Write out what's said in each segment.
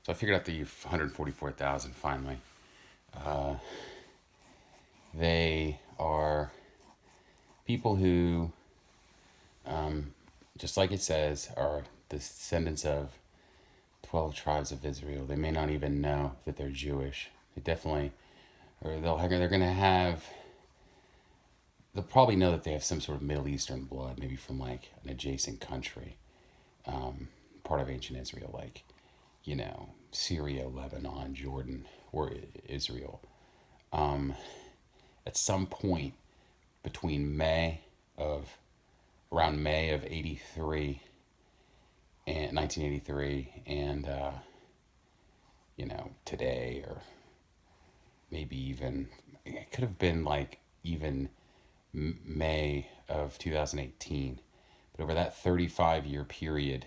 So I figured out the 144,000 finally. Uh, they are people who, just like it says, are the descendants of 12 tribes of Israel. They may not even know that they're Jewish. They definitely, or they're going to have, they'll probably know that they have some sort of Middle Eastern blood, maybe from like an adjacent country, part of ancient Israel, like, Syria, Lebanon, Jordan, or Israel. At some point between around May of 83 and 1983 and, today, or maybe even, it could have been like even May of 2018. But over that 35-year period,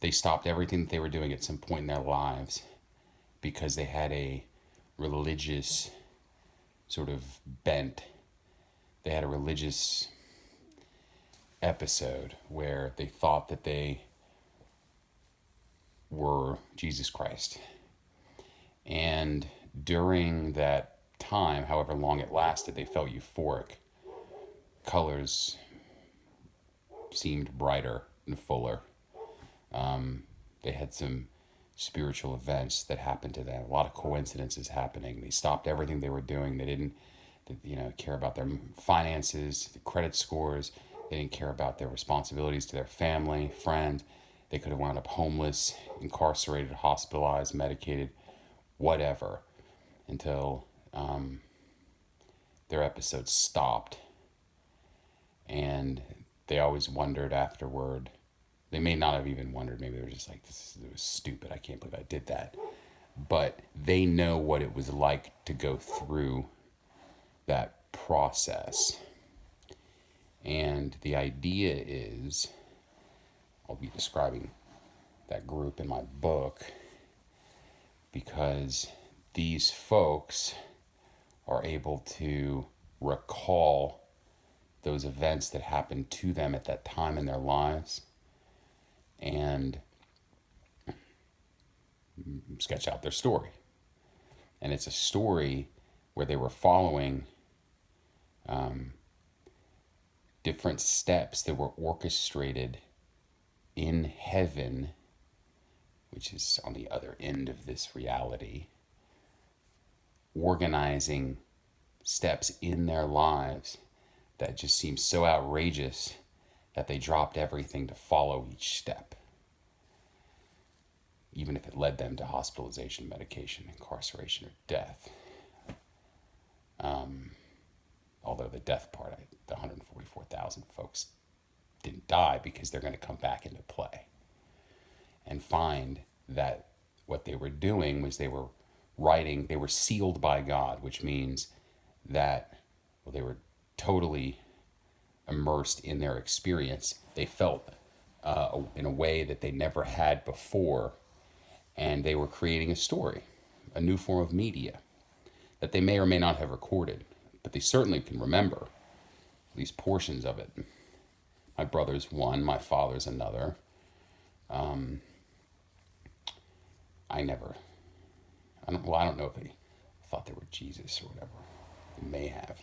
they stopped everything that they were doing at some point in their lives because they had a religious sort of bent. They had a religious episode where they thought that they were Jesus Christ. And during that time, however long it lasted, they felt euphoric. Colors seemed brighter and fuller. They had some spiritual events that happened to them. A lot of coincidences happening. They stopped everything they were doing. They didn't, care about their finances, the credit scores. They didn't care about their responsibilities to their family, friends. They could have wound up homeless, incarcerated, hospitalized, medicated, whatever, until their episode stopped. And they always wondered afterward. They may not have even wondered. Maybe they were just like, it was stupid. I can't believe I did that. But they know what it was like to go through that process. And the idea is, I'll be describing that group in my book, because these folks are able to recall those events that happened to them at that time in their lives and sketch out their story. And it's a story where they were following different steps that were orchestrated in heaven, which is on the other end of this reality, organizing steps in their lives that just seemed so outrageous that they dropped everything to follow each step, even if it led them to hospitalization, medication, incarceration, or death. Although the death part, the 144,000 folks didn't die, because they're going to come back into play and find that what they were doing was they were sealed by God, which means that, well, they were totally immersed in their experience. They felt in a way that they never had before, and they were creating a story, a new form of media that they may or may not have recorded, but they certainly can remember at least portions of it. My brother's one, my father's another. I don't know if they thought they were Jesus or whatever. They may have,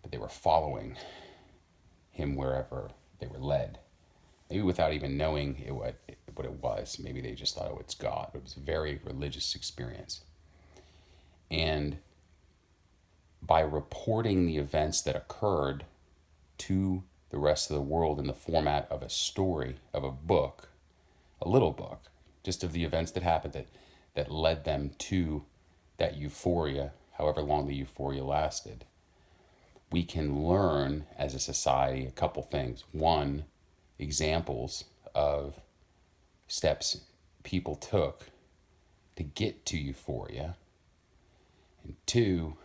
but they were following him wherever they were led. Maybe without even knowing what it was. Maybe they just thought, oh, it's God. But it was a very religious experience. And by reporting the events that occurred to the rest of the world in the format of a story, of a book, a little book, just of the events that happened that led them to that euphoria, however long the euphoria lasted, we can learn as a society a couple things. One, examples of steps people took to get to euphoria. And two,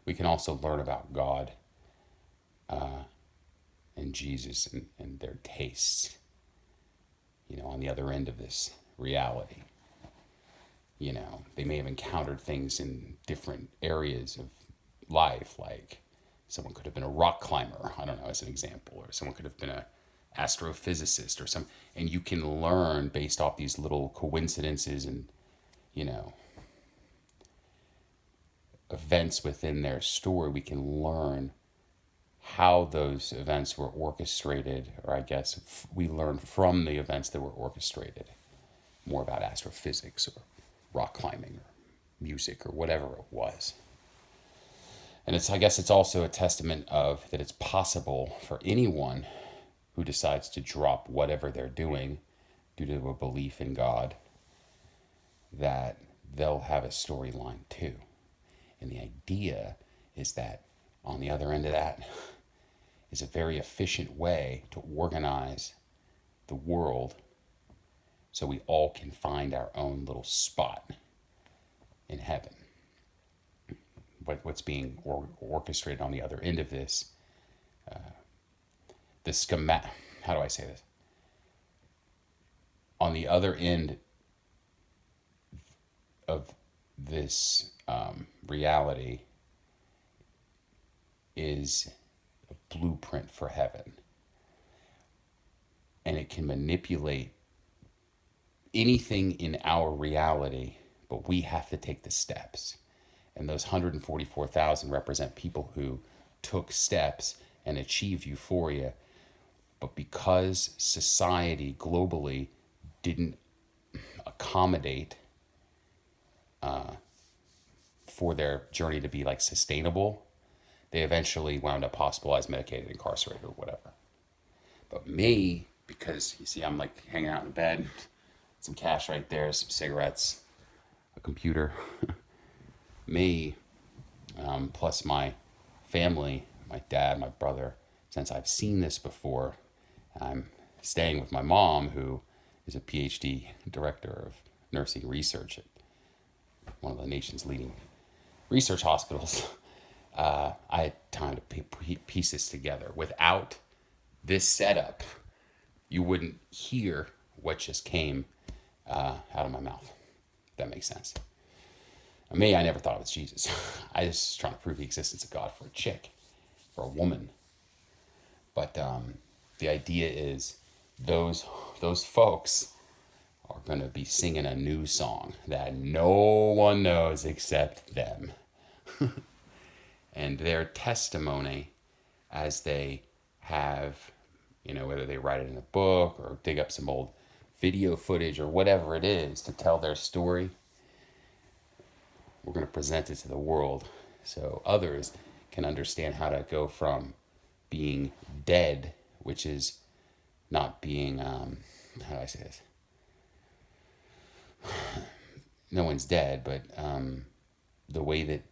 we can also learn about God and Jesus and their tastes, on the other end of this reality. They may have encountered things in different areas of life, like someone could have been a rock climber, I don't know, as an example, or someone could have been a astrophysicist or some, and you can learn based off these little coincidences and, you know, events within their story. We can learn how those events were orchestrated, or I guess we learn from the events that were orchestrated more about astrophysics or rock climbing or music or whatever it was. And it's, I guess it's also a testament of that it's possible for anyone who decides to drop whatever they're doing due to a belief in God, that they'll have a storyline too. And the idea is that on the other end of that is a very efficient way to organize the world so we all can find our own little spot in heaven. What's being orchestrated on the other end of this, the schematic, how do I say this? On the other end of this reality is a blueprint for heaven. And it can manipulate anything in our reality, but we have to take the steps. And those 144,000 represent people who took steps and achieved euphoria. But because society globally didn't accommodate for their journey to be like sustainable, they eventually wound up hospitalized, medicated, incarcerated, or whatever. But me, because you see, I'm like hanging out in bed, some cash right there, some cigarettes, a computer. Me, plus my family, my dad, my brother, since I've seen this before, I'm staying with my mom, who is a PhD director of nursing research at one of the nation's leading research hospitals. I had time to piece this together. Without this setup, you wouldn't hear what just came out of my mouth. If that makes sense. Me, I never thought it was Jesus. I was just trying to prove the existence of God for a chick, for a woman. But the idea is those folks are going to be singing a new song that no one knows except them. And their testimony, as they have, you know, whether they write it in a book or dig up some old video footage or whatever it is to tell their story, we're going to present it to the world so others can understand how to go from being dead, which is not being, how do I say this? No one's dead, but the way that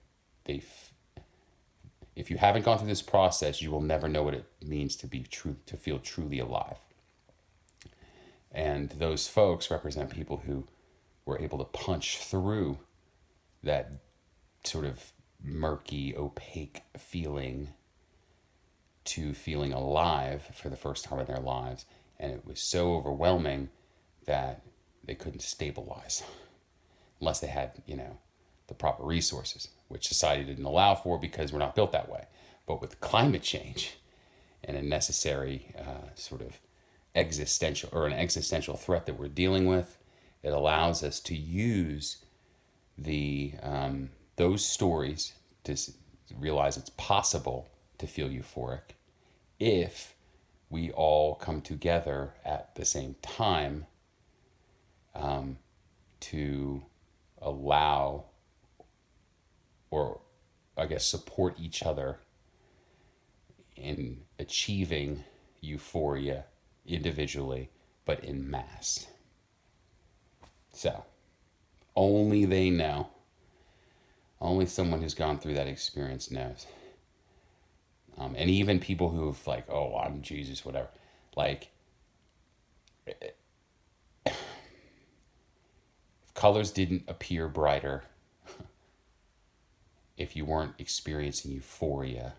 if you haven't gone through this process, you will never know what it means to be true, to feel truly alive. And those folks represent people who were able to punch through that sort of murky, opaque feeling to feeling alive for the first time in their lives. And it was so overwhelming that they couldn't stabilize unless they had, you know, the proper resources, which society didn't allow for because we're not built that way. But with climate change and a necessary sort of existential or an existential threat that we're dealing with, it allows us to use the those stories to realize it's possible to feel euphoric if we all come together at the same time to allow, or I guess support each other in achieving euphoria individually, but in mass. So, only they know. Only someone who's gone through that experience knows. And even people who've like, oh, I'm Jesus, whatever. Like, if colors didn't appear brighter, if you weren't experiencing euphoria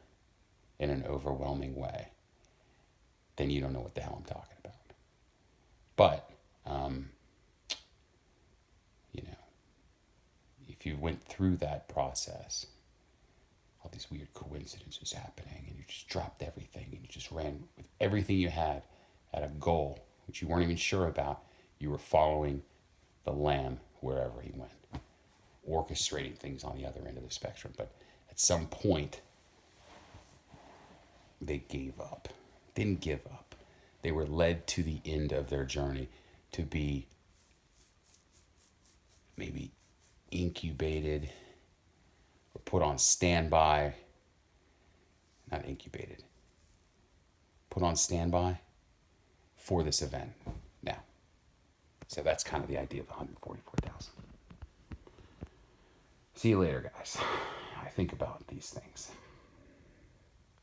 in an overwhelming way, then you don't know what the hell I'm talking about. But, you know, if you went through that process, all these weird coincidences happening, and you just dropped everything, and you just ran with everything you had at a goal, which you weren't even sure about. You were following the Lamb wherever he went, orchestrating things on the other end of the spectrum. But at some point, they gave up. Didn't give up. They were led to the end of their journey to be maybe incubated or put on standby. Not incubated. Put on standby for this event now. So that's kind of the idea of the 144,000. See you later, guys. I think about these things.